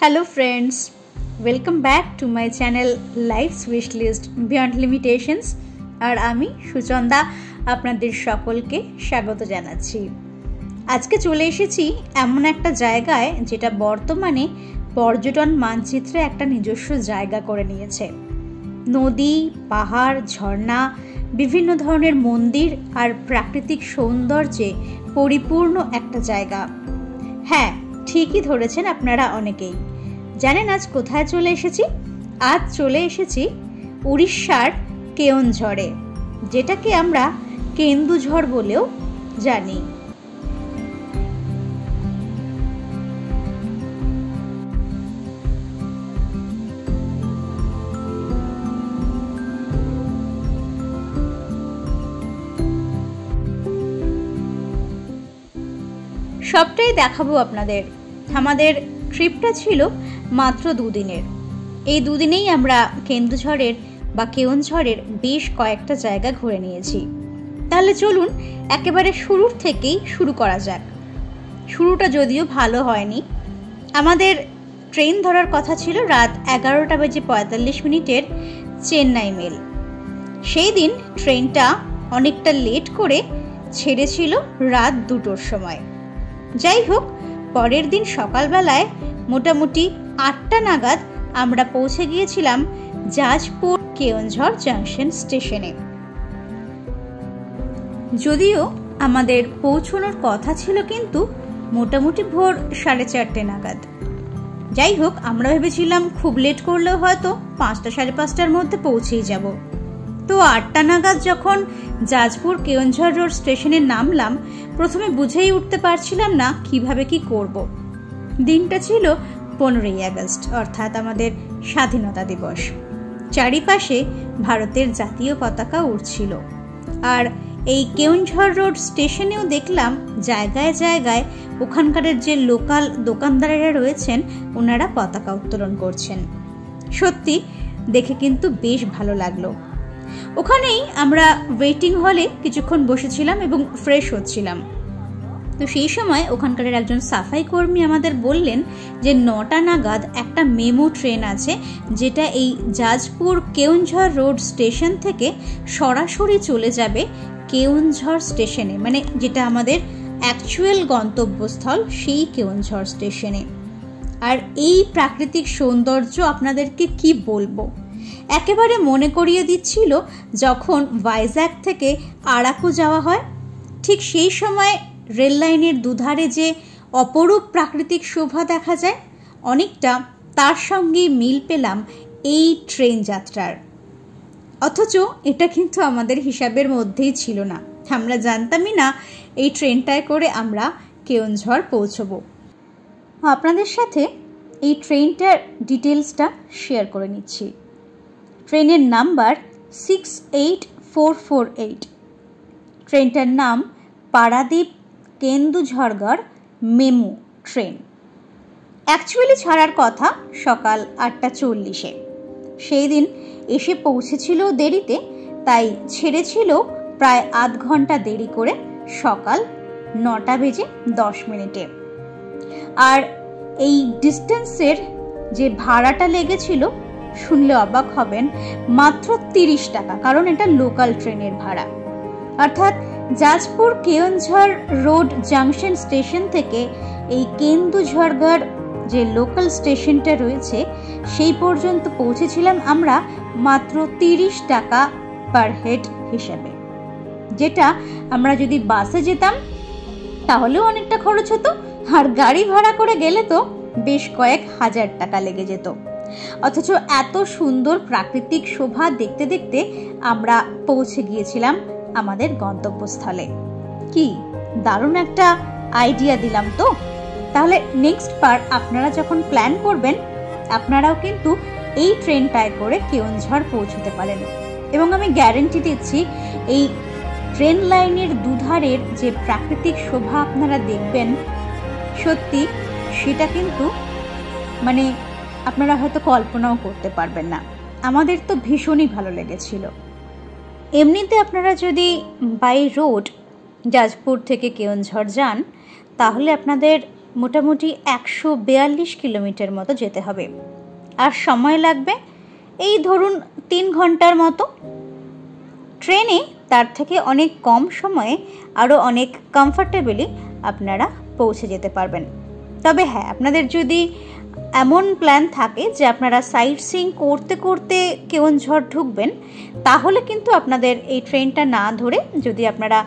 Hello friends, welcome back to my channel Life's Wishlist Beyond Limitations আর আমি সুচন্দা আপনাদের সকলকে স্বাগত জানাচ্ছি। আজকে চলে এসেছি এমন একটা জায়গায় যেটা বর্তমানে পর্যটন মানচিত্রে একটা নিজস্ব জায়গা করে নিয়েছে। নদী, পাহাড়, ঝর্ণা, বিভিন্ন ধরনের মন্দির আর প্রাকৃতিক সৌন্দর্যে পরিপূর্ণ একটা জায়গা। হ্যাঁ, ঠিকই ধরেছেন আপনারা অনেকেই। জানেন আজ কোথায় চলে এসেছি? আজ চলে এসেছি উড়িষ্যার কেওনঝড়ে, যেটাকে আমরা কেন্দুঝড় বলেও জানি। সবটাই দেখাবো আপনাদের। আমাদের ট্রিপটা ছিল মাত্র দুদিনের। এই দুদিনেই আমরা কেন্দুঝড়ের বা কেওনঝড়ের বেশ কয়েকটা জায়গা ঘুরে নিয়েছি। তাহলে চলুন একেবারে শুরুর থেকেই শুরু করা যাক। শুরুটা যদিও ভালো হয়নি। আমাদের ট্রেন ধরার কথা ছিল রাত 11:45 চেন্নাই মেল। সেই দিন ট্রেনটা অনেকটা লেট করে ছেড়েছিল রাত 2টোর সময়। যাই হোক, পরের দিন সকালবেলায় মোটামুটি 8টা নাগাদ আমরা পৌঁছে গিয়েছিলাম জাজপুর কেওনঝড় জাংশন স্টেশনে। যদিও আমাদের পৌঁছানোর কথা ছিল কিন্তু মোটামুটি ভোর 4:30 নাগাদ। যাই হোক, আমরা ভেবেছিলাম খুব লেট করলেও হয়তো 5টা সাড়ে 5টার মধ্যে পৌঁছেই যাব। তো 8টা নাগাদ যখন জাজপুর কেওনঝড় রোড স্টেশনে নামলাম, প্রথমে বুঝেই উঠতে পারছিলাম না কিভাবে কি করব। দিনটা ছিল 15ই আগস্ট, অর্থাৎ আমাদের স্বাধীনতা দিবস। চারিপাশে ভারতের জাতীয় পতাকা উড়ছিল। আর এই কেওনঝড় রোড স্টেশনেও দেখলাম জায়গায় জায়গায় ওখানকার যে লোকাল দোকানদারেরা রয়েছেন ওনারা পতাকা উত্তোলন করছেন। সত্যি দেখে কিন্তু বেশ ভালো লাগলো। ওখানেই আমরা ওয়েটিং হলে কিছুক্ষণ বসেছিলাম এবং ফ্রেশ হচ্ছিলাম। তো সেই সময় ওখানকার একজন সাফাই কর্মী আমাদের বললেন যে 9টা নাগাদ একটা মেমো ট্রেন আছে, যেটা এই জাজপুর কেওনঝড় রোড স্টেশন থেকে সরাসরি চলে যাবে কেওনঝড় স্টেশনে, মানে যেটা আমাদের অ্যাকচুয়াল গন্তব্যস্থল সেই কেওনঝড় স্টেশনে। আর এই প্রাকৃতিক সৌন্দর্য আপনাদেরকে কি বলবো, একেবারে মনে করিয়ে দিচ্ছিল যখন ভাইজ্যাক থেকে আরাকু যাওয়া হয়। ঠিক সেই সময় রেল লাইনের দুধারে যে অপরূপ প্রাকৃতিক শোভা দেখা যায়, অনেকটা তার সঙ্গে মিল পেলাম এই ট্রেন যাত্রার। অথচ এটা কিন্তু আমাদের হিসাবের মধ্যেই ছিল না। আমরা জানতামই না এই ট্রেনটায় করে আমরা কেওনঝড় পৌঁছবো। আপনাদের সাথে এই ট্রেনটার ডিটেলসটা শেয়ার করে নিচ্ছি। ট্রেনের নাম্বার 68448। ট্রেনটার নাম পারাদীপ কেন্দুঝড়গড় মেমু ট্রেন। অ্যাকচুয়ালি ছাড়ার কথা সকাল 8:40। সেই দিন এসে পৌঁছেছিল দেরিতে, তাই ছেড়েছিল প্রায় আধ ঘন্টা দেরি করে সকাল 9:10। আর এই ডিস্টেন্সের যে ভাড়াটা লেগেছিল শুনলে অবাক হবেন, মাত্র 30 টাকা, কারণ এটা লোকাল ট্রেনের ভাড়া। অর্থাৎ Jajpur Keonjhar road junction station থেকে এই কেন্দুঝড়গড় যে লোকাল স্টেশনটা রয়েছে সেই পর্যন্ত পৌঁছেছিলাম আমরা মাত্র 30 টাকা পার হেড হিসেবে। যেটা আমরা যদি বাসে যেতাম তাহলেও অনেকটা খরচ হতো, আর গাড়ি ভাড়া করে গেলে তো বেশ কয়েক হাজার টাকা লেগে যেত। অথচ এত সুন্দর প্রাকৃতিক শোভা দেখতে দেখতে আমরা পৌঁছে গিয়েছিলাম আমাদের গন্তব্যস্থলে। কি দারুণ একটা আইডিয়া দিলাম তো। তাহলে নেক্সট বার আপনারা যখন প্ল্যান করবেন, আপনারাও কিন্তু এই ট্রেনটায় করে কেওনঝড় পৌঁছতে পারেন। এবং আমি গ্যারেন্টি দিচ্ছি, এই ট্রেন লাইনের দুধারের যে প্রাকৃতিক শোভা আপনারা দেখবেন, সত্যি সেটা কিন্তু মানে আপনারা হয়তো কল্পনাও করতে পারবেন না। আমাদের তো ভীষণই ভালো লেগেছিল। এমনিতে আপনারা যদি বাই রোড জাজপুর থেকে কেওনঝড় যান, তাহলে আপনাদের মোটামুটি 142 কিলোমিটার মতো যেতে হবে, আর সময় লাগবে এই ধরুন 3 ঘন্টার মতো। ট্রেনে তার থেকে অনেক কম সময়ে আরও অনেক কমফর্টেবলি আপনারা পৌঁছে যেতে পারবেন। তবে হ্যাঁ, আপনাদের যদি এমন প্ল্যান থাকে যে আপনারা সাইট সিইং করতে করতে কেওনঝড় ঢুকবেন, তাহলে কিন্তু আপনাদের এই ট্রেনটা না ধরে যদি আপনারা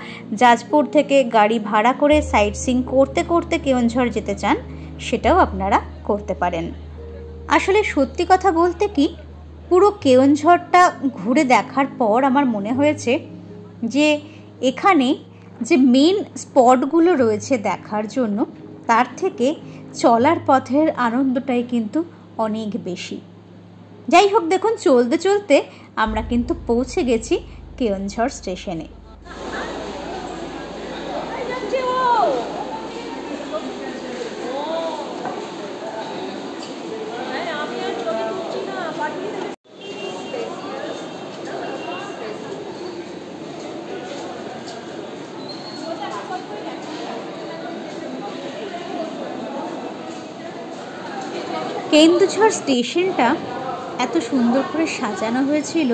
জাজপুর থেকে গাড়ি ভাড়া করে সাইট সিইং করতে করতে কেওনঝড় যেতে চান, সেটাও আপনারা করতে পারেন। আসলে সত্যি কথা বলতে কি, পুরো কেওনঝড়টা ঘুরে দেখার পর আমার মনে হয়েছে যে এখানে যে মেন স্পটগুলো রয়েছে দেখার জন্য, তার থেকে চলার পথের আনন্দটাই কিন্তু অনেক বেশি। যাই হোক, দেখুন চলতে চলতে আমরা কিন্তু পৌঁছে গেছি কেওনঝড় স্টেশনে। কেন্দুঝড় স্টেশনটা এত সুন্দর করে সাজানো হয়েছিল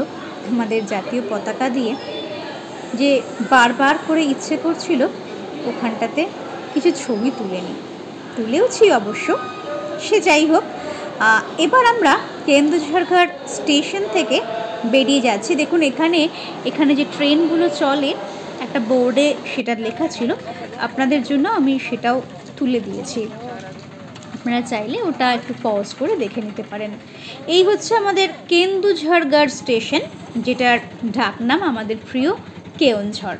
আমাদের জাতীয় পতাকা দিয়ে, যে বারবার করে ইচ্ছে করছিল ওখানটাতে কিছু ছবি তুলেওছি অবশ্য। সে যাই হোক, এবার আমরা কেন্দুঝড়ঘাট স্টেশন থেকে বেরিয়ে যাচ্ছি। দেখুন এখানে যে ট্রেনগুলো চলে, একটা বোর্ডে সেটা লেখা ছিল, আপনাদের জন্য আমি সেটাও তুলে দিয়েছি, আপনারা চাইলে ওটা একটু পজ করে দেখে নিতে পারেন। এই হচ্ছে আমাদের কেন্দুঝড়ঘাট স্টেশন, যেটার ডাকনাম আমাদের প্রিয় কেওনঝড়।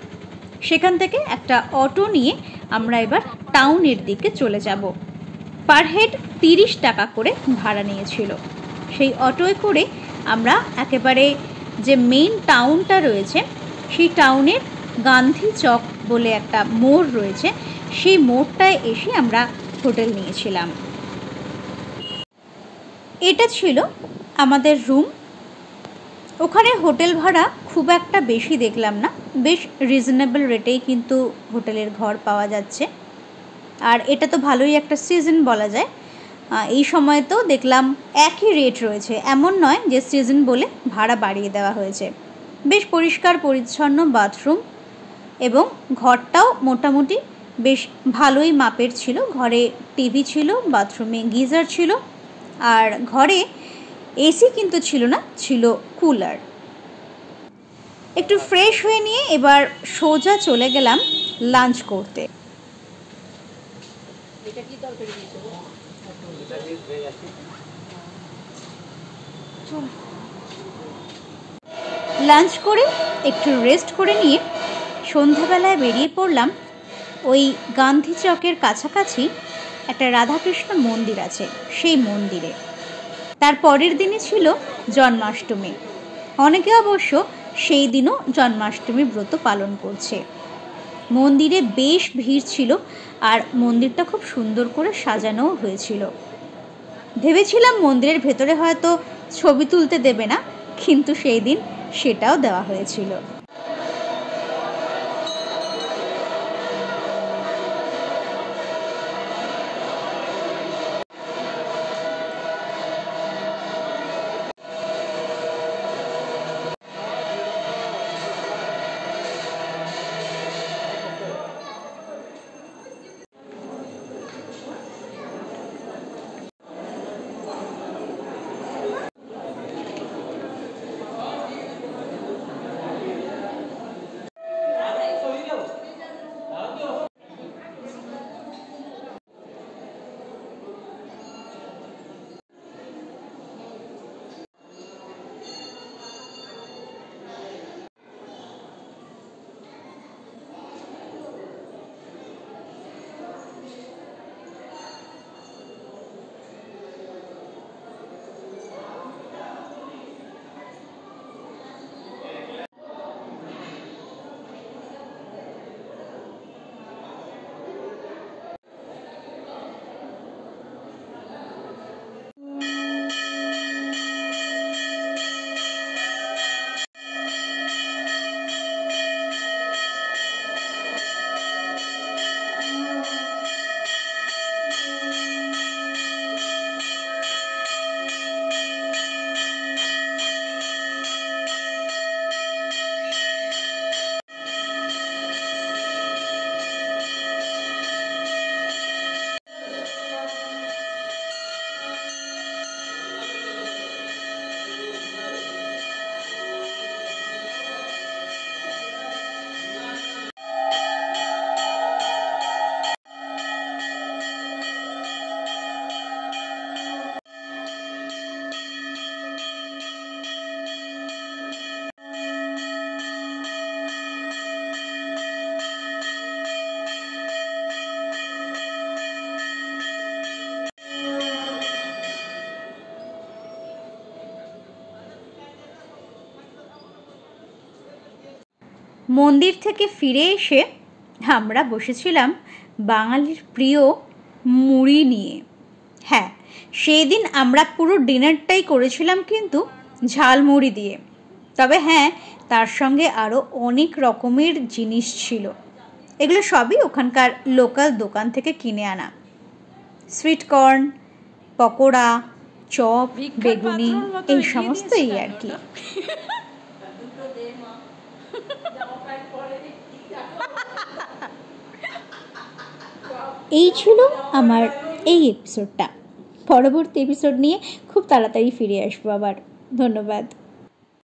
সেখান থেকে একটা অটো নিয়ে আমরা এবার টাউনের দিকে চলে যাব। পার হেড 30 টাকা করে ভাড়া নিয়েছিল। সেই অটোয় করে আমরা একেবারে যে মেইন টাউনটা রয়েছে, সেই টাউনের গান্ধী চক বলে একটা মোড় রয়েছে, সেই মোড়টায় এসে আমরা হোটেল নিয়েছিলাম। এটা ছিল আমাদের রুম। ওখানে হোটেল ভাড়া খুব একটা বেশি দেখলাম না, বেশ রিজনেবল রেটেই কিন্তু হোটেলের ঘর পাওয়া যাচ্ছে। আর এটা তো ভালোই একটা সিজন বলা যায়। এই সময় তো দেখলাম একই রেট রয়েছে, এমন নয় যে সিজন বলে ভাড়া বাড়িয়ে দেওয়া হয়েছে। বেশ পরিষ্কার পরিচ্ছন্ন বাথরুম, এবং ঘরটাও মোটামুটি বেশ ভালোই মাপের ছিল। ঘরে টিভি ছিল, বাথরুমে গিজার ছিল, আর ঘরে এসি কিন্তু ছিল না, ছিল কুলার। একটু ফ্রেশ হয়ে নিয়ে এবার সোজা চলে গেলাম লাঞ্চ করতে। লাঞ্চ করে একটু রেস্ট করে নিয়ে সন্ধ্যাবেলায় বেরিয়ে পড়লাম। ওই গান্ধী চকের কাছাকাছি একটা রাধাকৃষ্ণ মন্দির আছে, সেই মন্দিরে। তার পরের দিনই ছিল জন্মাষ্টমী। অনেকে অবশ্য সেই দিনও জন্মাষ্টমী ব্রত পালন করছে। মন্দিরে বেশ ভিড় ছিল, আর মন্দিরটা খুব সুন্দর করে সাজানোও হয়েছিল। ভেবেছিলাম মন্দিরের ভেতরে হয়তো ছবি তুলতে দেবে না, কিন্তু সেই দিন সেটাও দেওয়া হয়েছিল। মন্দির থেকে ফিরে এসে আমরা বসেছিলাম বাঙালির প্রিয় মুড়ি নিয়ে। হ্যাঁ, সেই দিন আমরা পুরো ডিনারটাই করেছিলাম কিন্তু ঝালমুড়ি দিয়ে। তবে হ্যাঁ, তার সঙ্গে আরও অনেক রকমের জিনিস ছিল। এগুলো সবই ওখানকার লোকাল দোকান থেকে কিনে আনা। সুইট কর্ন, পকোড়া, চপ, বেগুনি, এই সমস্তই আর কি। এই ছিল আমার এই এপিসোডটা। পরবর্তী এপিসোড নিয়ে খুব তাড়াতাড়ি ফিরে আসবো আবার। ধন্যবাদ।